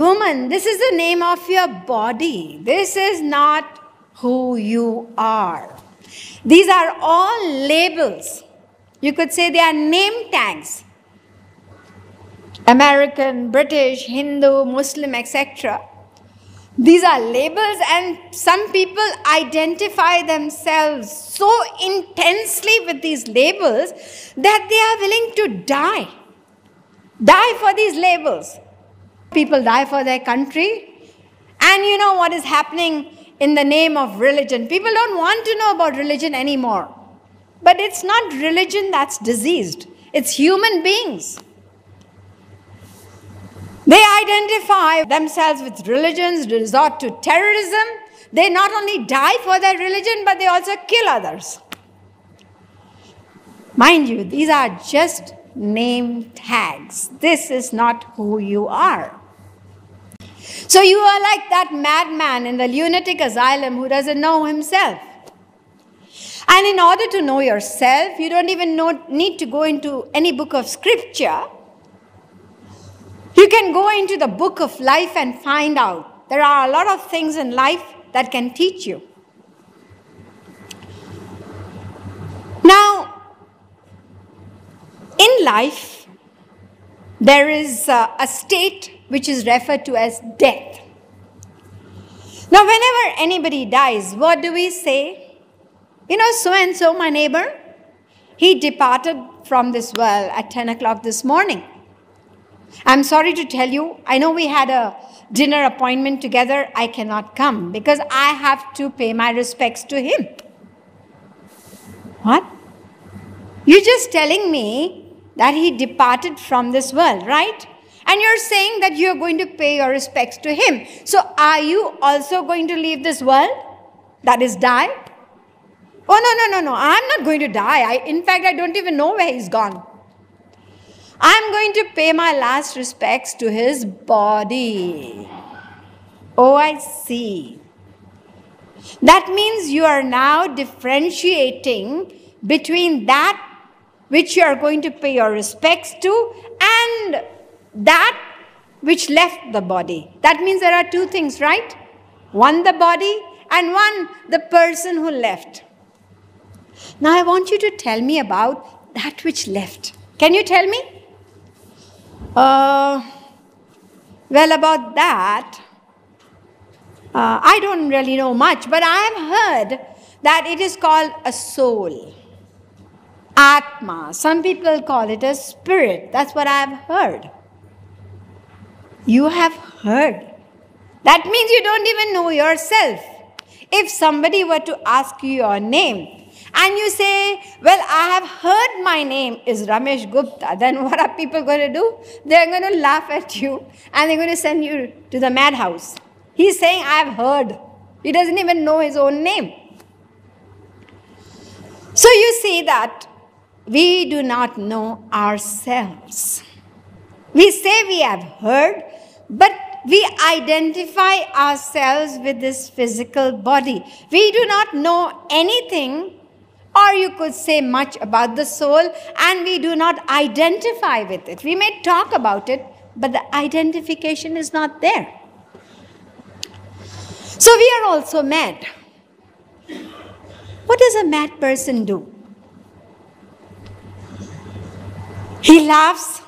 woman, this is the name of your body. This is not who you are. These are all labels. You could say they are name tags. American, British, Hindu, Muslim, etc. These are labels, and some people identify themselves so intensely with these labels that they are willing to die. Die for these labels. People die for their country. And you know what is happening in the name of religion. People don't want to know about religion anymore. But it's not religion that's diseased. It's human beings. They identify themselves with religions, resort to terrorism. They not only die for their religion, but they also kill others. Mind you, these are just name tags. This is not who you are. So you are like that madman in the lunatic asylum who doesn't know himself. And in order to know yourself, you don't even need to go into any book of scripture. You can go into the book of life and find out. There are a lot of things in life that can teach you. Now, in life, there is a state which is referred to as death. Now, whenever anybody dies, what do we say? You know, so-and-so, my neighbor, he departed from this world at 10 o'clock this morning. I'm sorry to tell you, I know we had a dinner appointment together. I cannot come because I have to pay my respects to him. What? You're just telling me that he departed from this world, right? And you're saying that you're going to pay your respects to him. So are you also going to leave this world? That is, die? Oh, no. I'm not going to die. In fact, I don't even know where he's gone. I'm going to pay my last respects to his body. Oh, I see. That means you are now differentiating between that which you are going to pay your respects to and that which left the body. That means there are two things, right? One, the body, and one, the person who left. Now, I want you to tell me about that which left. Can you tell me? Well, about that, I don't really know much, but I have heard that it is called a soul. Atma. Some people call it a spirit. That's what I have heard. You have heard. That means you don't even know yourself. If somebody were to ask you your name, and you say, well, I have heard my name is Ramesh Gupta, then what are people going to do? They're going to laugh at you and they're going to send you to the madhouse. He's saying, I have heard. He doesn't even know his own name. So you see that we do not know ourselves. We say we have heard, but we identify ourselves with this physical body. We do not know anything, or you could say much about the soul, and we do not identify with it. We may talk about it, but the identification is not there. So we are also mad. What does a mad person do? He laughs,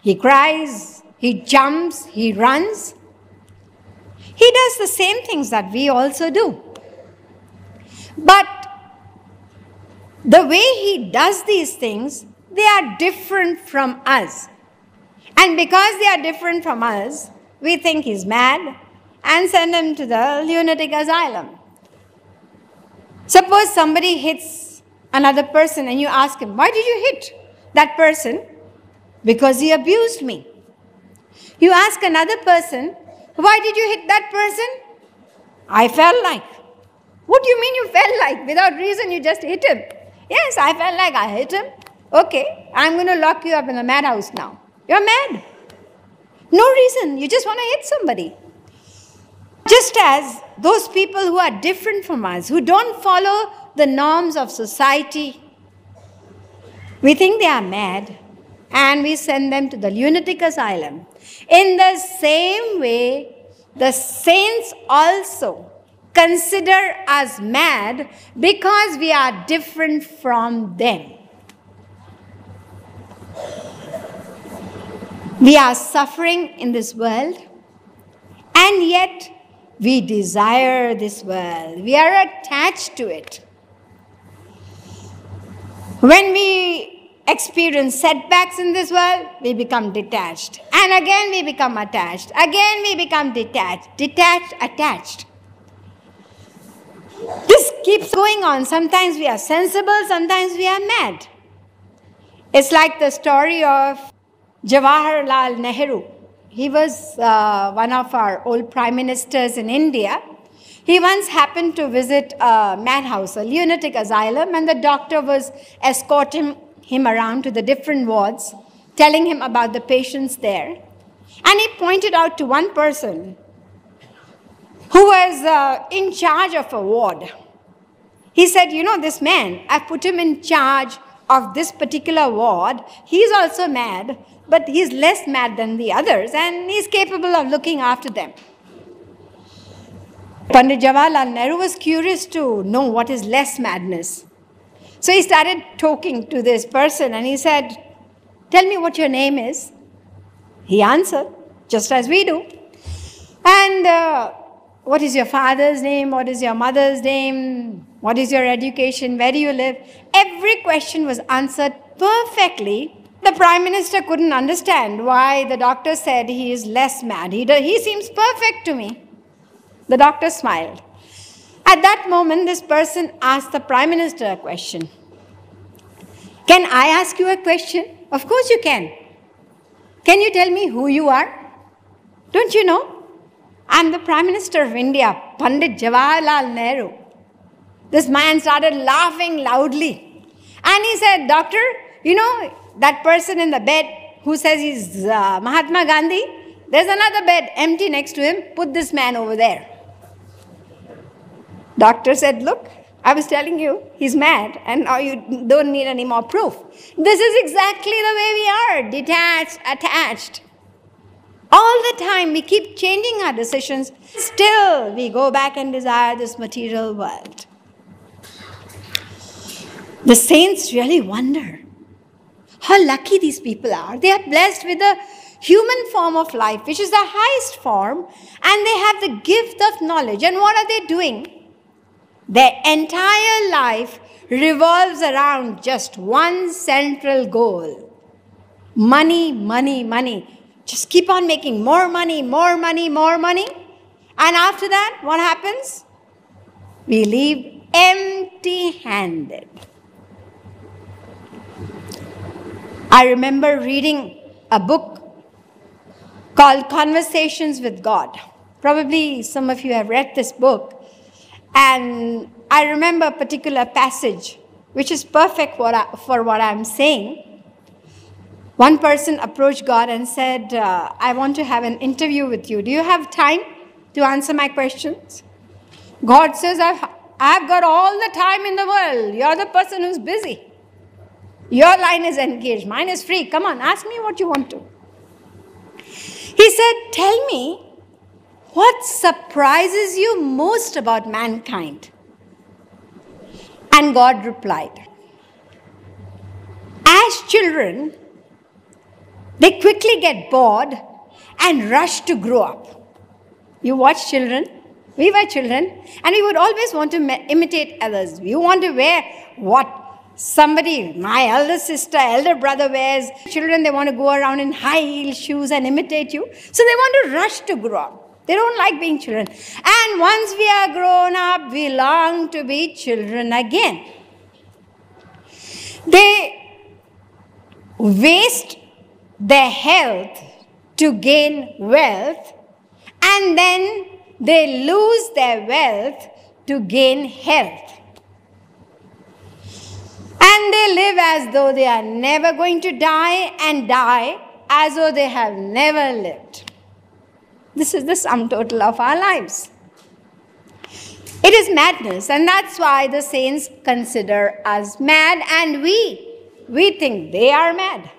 he cries, he jumps, he runs. He does the same things that we also do. But the way he does these things, they are different from us. And because they are different from us, we think he's mad and send him to the lunatic asylum. Suppose somebody hits another person and you ask him, why did you hit that person? Because he abused me. You ask another person, why did you hit that person? I felt like. What do you mean you felt like? Without reason you just hit him. Yes, I felt like I hit him. Okay, I'm going to lock you up in a madhouse now. You're mad. No reason. You just want to hit somebody. Just as those people who are different from us, who don't follow the norms of society, we think they are mad and we send them to the lunatic asylum. In the same way, the saints also consider us mad because we are different from them. We are suffering in this world, and yet we desire this world. We are attached to it. When we experience setbacks in this world, we become detached. And again we become attached. Again we become detached. Detached, attached. This keeps going on. Sometimes we are sensible, sometimes we are mad. It's like the story of Jawaharlal Nehru. He was one of our old prime ministers in India. He once happened to visit a madhouse, a lunatic asylum, and the doctor was escorting him around to the different wards, telling him about the patients there. And he pointed out to one person who was in charge of a ward. He said, you know, this man, I put him in charge of this particular ward. He's also mad, but he's less mad than the others, and he's capable of looking after them. Pandit Jawaharlal Nehru was curious to know what is less madness. So he started talking to this person and he said, tell me what your name is. He answered, just as we do. And what is your father's name? What is your mother's name? What is your education? Where do you live? Every question was answered perfectly. The Prime Minister couldn't understand why the doctor said he is less mad. He seems perfect to me. The doctor smiled. At that moment, this person asked the Prime Minister a question. Can I ask you a question? Of course you can. Can you tell me who you are? Don't you know? I'm the Prime Minister of India, Pandit Jawaharlal Nehru. This man started laughing loudly. And he said, doctor, you know that person in the bed who says he's Mahatma Gandhi? There's another bed empty next to him. Put this man over there. Doctor said, look, I was telling you, he's mad, and now you don't need any more proof. This is exactly the way we are, detached, attached. All the time we keep changing our decisions, still we go back and desire this material world. The saints really wonder how lucky these people are. They are blessed with a human form of life, which is the highest form, and they have the gift of knowledge. And what are they doing? Their entire life revolves around just one central goal. Money, money, money. Just keep on making more money, more money, more money. And after that, what happens? We leave empty-handed. I remember reading a book called Conversations with God. Probably some of you have read this book. And I remember a particular passage, which is perfect for what I'm saying. One person approached God and said, I want to have an interview with you. Do you have time to answer my questions? God says, I've got all the time in the world. You're the person who's busy. Your line is engaged. Mine is free. Come on, ask me what you want to. He said, tell me, what surprises you most about mankind? And God replied, as children, they quickly get bored and rush to grow up. You watch children, we were children, and we would always want to imitate others. We want to wear what somebody, my elder sister, elder brother wears. Children, they want to go around in high heel shoes and imitate you. So they want to rush to grow up. They don't like being children. And once we are grown up, we long to be children again. They waste their health to gain wealth, and then they lose their wealth to gain health. And they live as though they are never going to die, and die as though they have never lived. This is the sum total of our lives. It is madness, and that's why the saints consider us mad, and we think they are mad.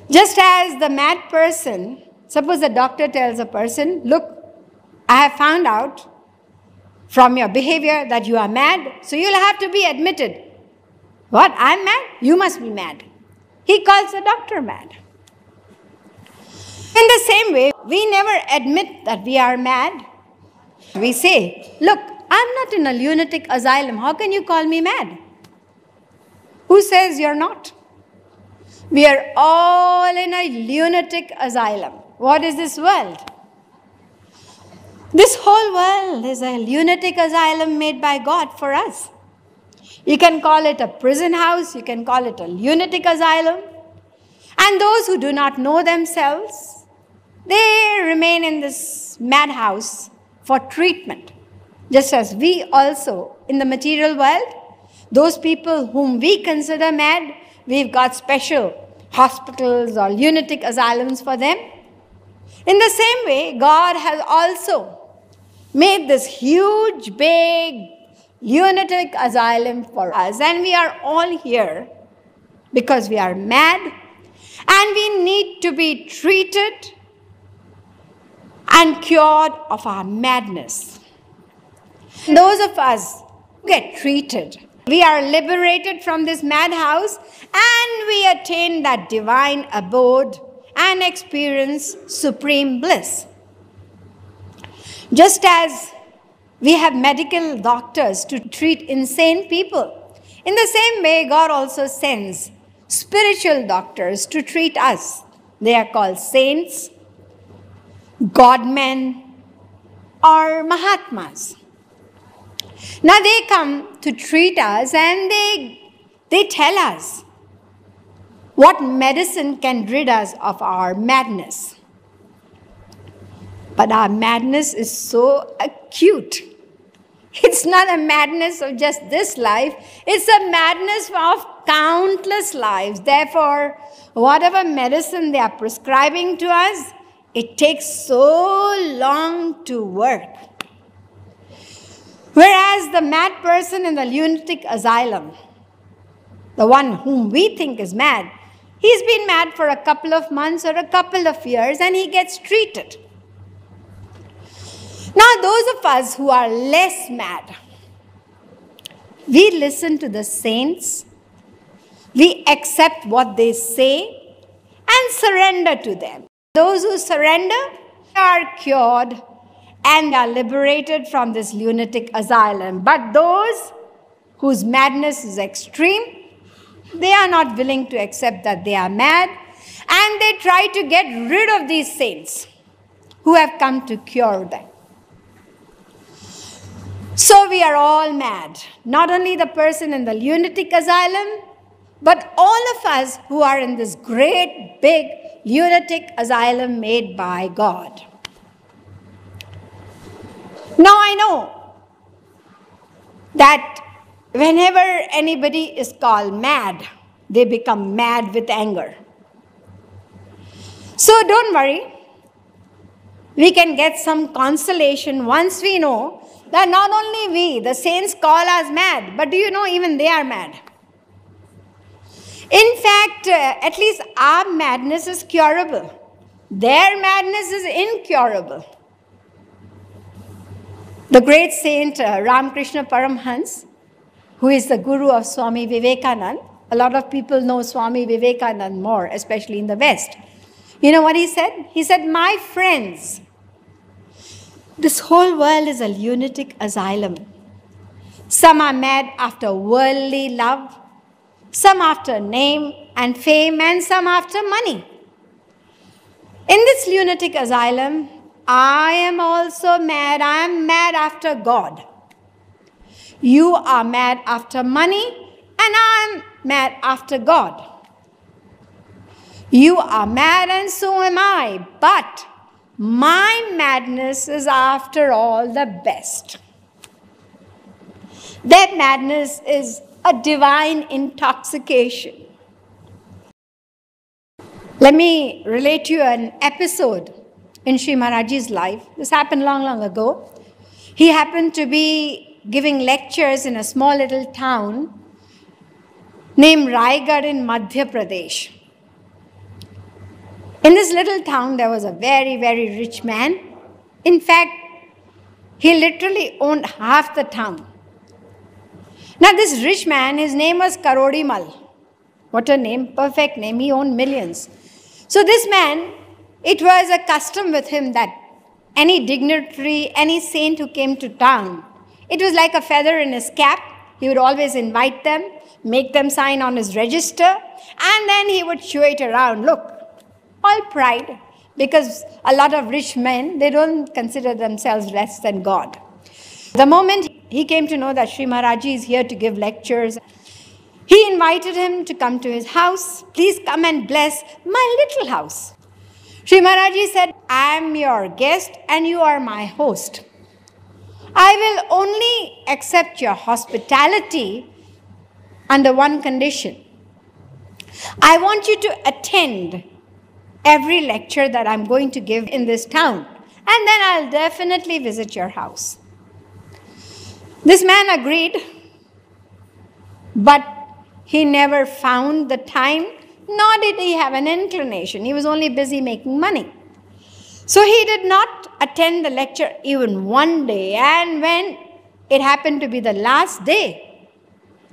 Just as the mad person, suppose the doctor tells a person, look, I have found out from your behavior that you are mad, so you'll have to be admitted. What? I'm mad? You must be mad. He calls the doctor mad. In the same way, we never admit that we are mad. We say, look, I'm not in a lunatic asylum. How can you call me mad? Who says you're not? We are all in a lunatic asylum. What is this world? This whole world is a lunatic asylum made by God for us. You can call it a prison house, you can call it a lunatic asylum. And those who do not know themselves, they remain in this madhouse for treatment. Just as we also, in the material world, those people whom we consider mad, we've got special hospitals or lunatic asylums for them. In the same way, God has also made this huge, big, lunatic asylum for us. And we are all here because we are mad and we need to be treated and cured of our madness. Those of us who get treated, we are liberated from this madhouse and we attain that divine abode and experience supreme bliss. Just as we have medical doctors to treat insane people, in the same way God also sends spiritual doctors to treat us. They are called saints, godmen, or Mahatmas. Now they come to treat us and they tell us what medicine can rid us of our madness. But our madness is so acute. It's not a madness of just this life. It's a madness of countless lives. Therefore, whatever medicine they are prescribing to us, it takes so long to work. Whereas the mad person in the lunatic asylum, the one whom we think is mad, he's been mad for a couple of months or a couple of years and he gets treated. Now, those of us who are less mad, we listen to the saints, we accept what they say, and surrender to them. Those who surrender are cured and are liberated from this lunatic asylum. But those whose madness is extreme, they are not willing to accept that they are mad, and they try to get rid of these saints who have come to cure them. So we are all mad, not only the person in the lunatic asylum, but all of us who are in this great, big lunatic asylum made by God. Now I know that whenever anybody is called mad, they become mad with anger. So don't worry. We can get some consolation once we know that not only we, the saints, call us mad, but do you know even they are mad? In fact, at least our madness is curable. Their madness is incurable. The great saint Ramakrishna Paramhans, who is the guru of Swami Vivekananda, a lot of people know Swami Vivekananda more, especially in the West. You know what he said? He said, my friends, this whole world is a lunatic asylum. Some are mad after worldly love, some after name and fame, and some after money. In this lunatic asylum, I am also mad. I am mad after God. You are mad after money, and I am mad after God. You are mad, and so am I, but my madness is after all the best. Their madness is a divine intoxication. Let me relate to you an episode in Sri Maharajji's life. This happened long, long ago. He happened to be giving lectures in a small little town named Raigad in Madhya Pradesh. In this little town, there was a very, very rich man. In fact, he literally owned half the town. Now, this rich man, his name was Karodimal. What a name, perfect name. He owned millions. So this man, it was a custom with him that any dignitary, any saint who came to town, it was like a feather in his cap. He would always invite them, make them sign on his register, and then he would show it around. Look, all pride, because a lot of rich men, they don't consider themselves less than God. The moment he came to know that Sri Maharaji is here to give lectures, he invited him to come to his house. Please come and bless my little house. Sri Maharaji said, I am your guest and you are my host. I will only accept your hospitality under one condition. I want you to attend every lecture that I'm going to give in this town, and then I'll definitely visit your house. This man agreed, but he never found the time, nor did he have an inclination. He was only busy making money. So he did not attend the lecture even one day, and when it happened to be the last day,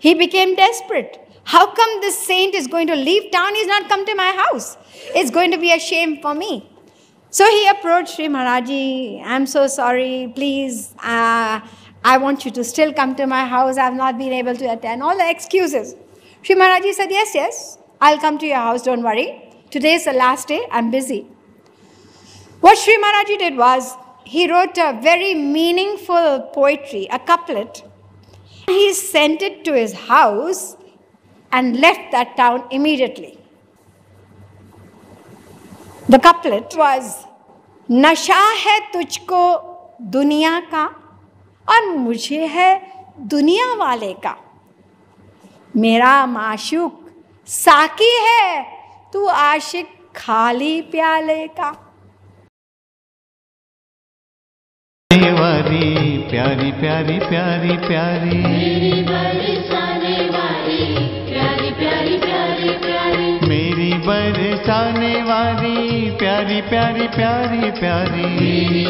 he became desperate. How come this saint is going to leave town? He's not come to my house. It's going to be a shame for me. So he approached Sri Maharaji. I'm so sorry, please, I want you to still come to my house. I've not been able to attend. All the excuses. Sri Maharaji said, yes, I'll come to your house, don't worry. Today is the last day, I'm busy. What Sri Maharaji did was, he wrote a very meaningful poetry, a couplet. He sent it to his house and left that town immediately. The couplet was, नशा है तुझको दुनिया का और मुझे है दुनिया वाले का. मेरा माशूक साकी है, तू आशिक खाली प्याले का. प्यारी प्यारी प्यारी प्यारी मेरी बरसाने वाली प्यारी प्यारी प्यारी प्यारी मेरी बरसाने वाली प्यारी प्यारी प्यारी प्यारी मेरी